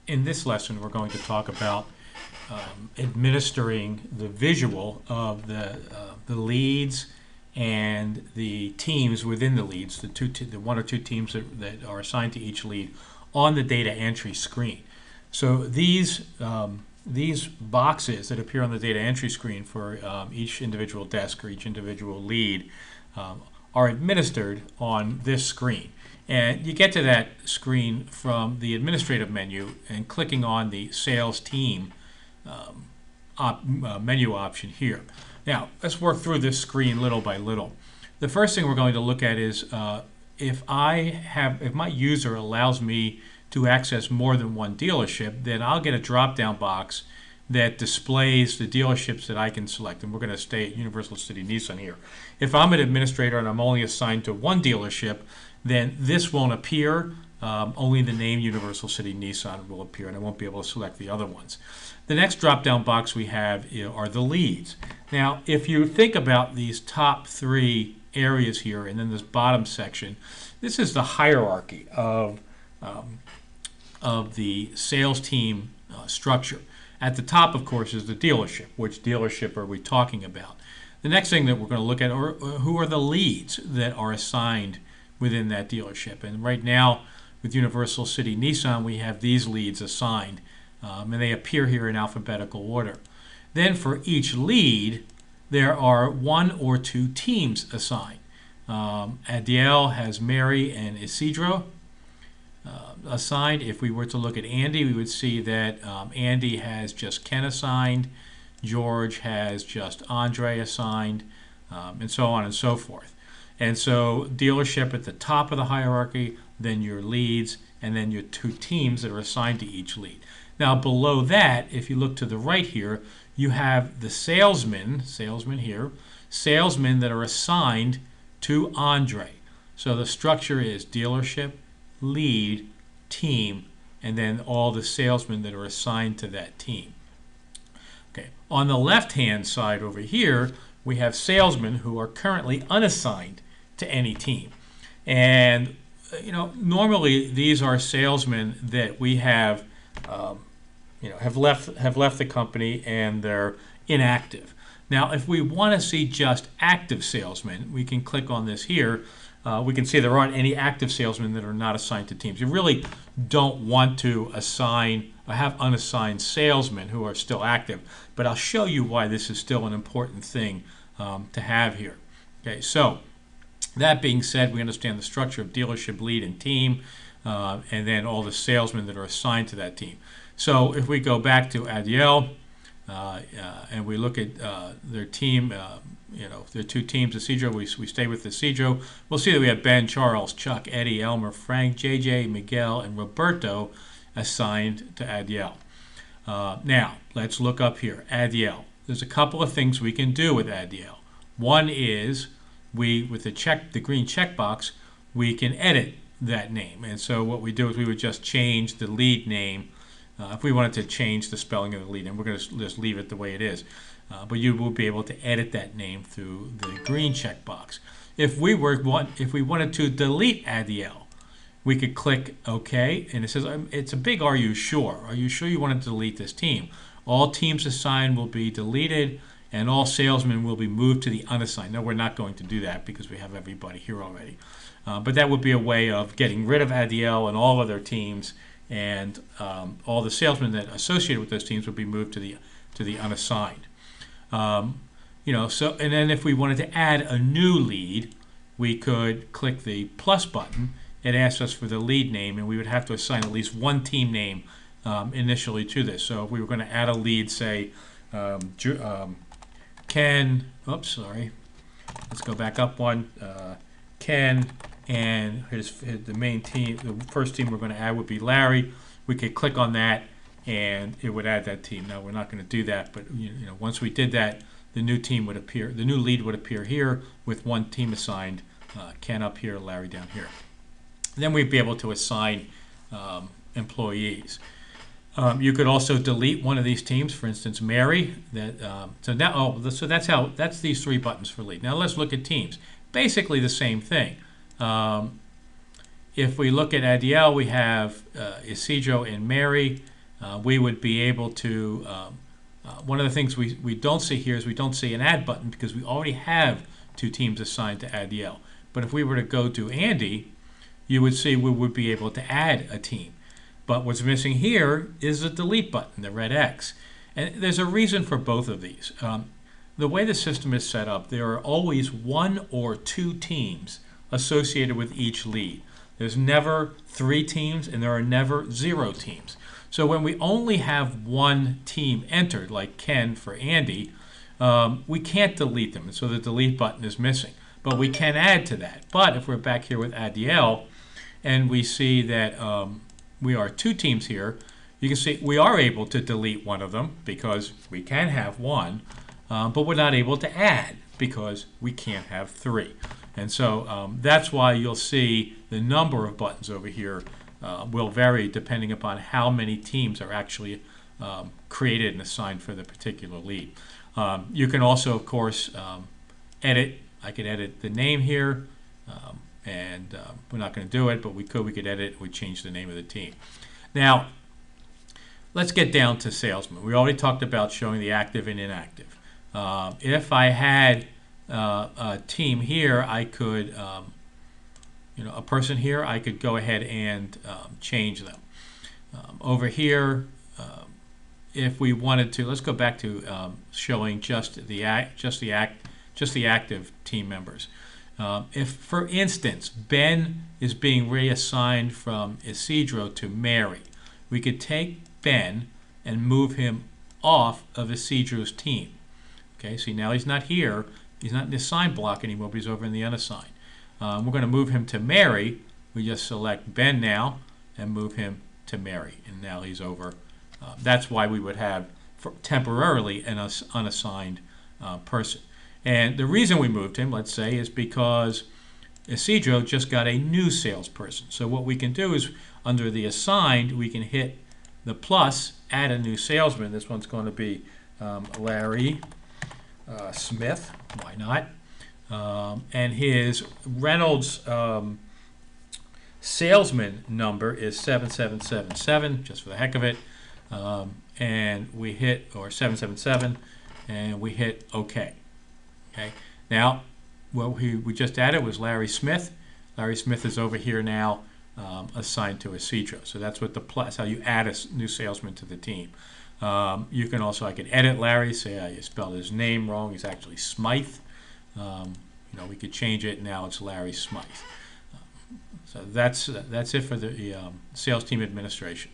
In this lesson, we're going to talk about administering the visual of the leads and the teams within the leads, the one or two teams that are assigned to each lead on the data entry screen. So these boxes that appear on the data entry screen for each individual desk or each individual lead are administered on this screen. And you get to that screen from the administrative menu and clicking on the sales team menu option here. Now, let's work through this screen little by little. The first thing we're going to look at is if my user allows me to access more than one dealership, then I'll get a drop-down box that displays the dealerships that I can select. And we're going to stay at Universal City Nissan here. If I'm an administrator and I'm only assigned to one dealership, then this won't appear. Only the name Universal City Nissan will appear, and I won't be able to select the other ones. The next drop-down box we have are the leads. Now, if you think about these top three areas here and then this bottom section, this is the hierarchy of the sales team structure. At the top, of course, is the dealership. Which dealership are we talking about? The next thing that we're going to look at are who are the leads that are assigned within that dealership. And right now, with Universal City Nissan, we have these leads assigned, and they appear here in alphabetical order. Then for each lead, there are one or two teams assigned. Adiel has Mary and Isidro assigned. If we were to look at Andy, we would see that Andy has just Ken assigned, George has just Andre assigned, and so on and so forth. And so dealership at the top of the hierarchy, then your leads, and then your two teams that are assigned to each lead. Now below that, if you look to the right here, you have the salesmen here, salesmen that are assigned to Andre. So the structure is dealership, lead, team, and then all the salesmen that are assigned to that team. Okay. On the left-hand side over here, we have salesmen who are currently unassigned to any team. And normally these are salesmen that we have have left the company and they're inactive. Now, if we want to see just active salesmen, we can click on this here. We can see there aren't any active salesmen that are not assigned to teams. You really don't want to assign or have unassigned salesmen who are still active, but I'll show you why this is still an important thing to have here. Okay, so that being said, we understand the structure of dealership, lead, and team, and then all the salesmen that are assigned to that team. So if we go back to Adiel and we look at their team, their two teams, Isidro, we stay with Isidro, we'll see that we have Ben, Charles, Chuck, Eddie, Elmer, Frank, JJ, Miguel, and Roberto assigned to Adiel. Now, let's look up here, Adiel. There's a couple of things we can do with Adiel. One is, with the green checkbox, we can edit that name. And so what we do is we would just change the lead name if we wanted to change the spelling of the lead, and we're going to just leave it the way it is. But you will be able to edit that name through the green checkbox. If we wanted to delete Adiel, we could click OK, and it says it's a big "Are you sure? Are you sure you want to delete this team?" All teams assigned will be deleted, and all salesmen will be moved to the unassigned. No, we're not going to do that because we have everybody here already. But that would be a way of getting rid of Adiel and all of their teams, and all the salesmen that are associated with those teams would be moved to the unassigned. And then if we wanted to add a new lead, we could click the plus button. It asks us for the lead name, and we would have to assign at least one team name initially to this. So if we were going to add a lead, say Ken, oops, sorry, let's go back up one, Ken, and here's the main team. The first team we're going to add would be Larry. We could click on that, and it would add that team. Now we're not going to do that, but once we did that, the new team would appear. The new lead would appear here with one team assigned, Ken up here, Larry down here. Then we'd be able to assign employees. You could also delete one of these teams, for instance, Mary. So that's these three buttons for lead. Now let's look at teams. Basically the same thing. If we look at Adiel, we have Isidro and Mary. we would be able to, one of the things we don't see here is we don't see an add button because we already have 2 teams assigned to ADL. But if we were to go to Andy, you would see we would be able to add a team. But what's missing here is the delete button, the red X. And there's a reason for both of these. The way the system is set up, there are always 1 or 2 teams associated with each lead. There's never 3 teams, and there are never 0 teams. So when we only have 1 team entered, like Ken for Andy, we can't delete them. So the delete button is missing. But we can add to that. But if we're back here with ADL, and we see that we are 2 teams here, you can see we are able to delete one of them because we can have 1, but we're not able to add because we can't have 3. And so that's why you'll see the number of buttons over here will vary depending upon how many teams are actually created and assigned for the particular lead. You can also, of course, edit. I could edit the name here, and we're not going to do it, but we could edit. We change the name of the team. Now, let's get down to salesman. We already talked about showing the active and inactive. If I had a team here, I could, a person here, I could go ahead and change them. Over here, if we wanted to, let's go back to showing just the active team members. If, for instance, Ben is being reassigned from Isidro to Mary, we could take Ben and move him off of Isidro's team. Okay, see now he's not here. He's not in the assigned block anymore, but he's over in the unassigned. We're going to move him to Mary. We just select Ben now and move him to Mary, and now he's over. That's why we would have temporarily an unassigned person. And the reason we moved him, let's say, is because Isidro just got a new salesperson. So what we can do is, under the assigned, we can hit the plus, add a new salesman. This one's going to be Larry Smith. Why not? And his Reynolds salesman number is 7777, just for the heck of it. And we hit, or 777, and we hit OK. Okay. Now, what we just added was Larry Smith. Larry Smith is over here now, assigned to Isidro. So that's what the plus, how you add a new salesman to the team. You can also, I could edit Larry, say I spelled his name wrong. He's actually Smythe. We could change it. Now it's Larry Smythe. So that's it for the sales team administration.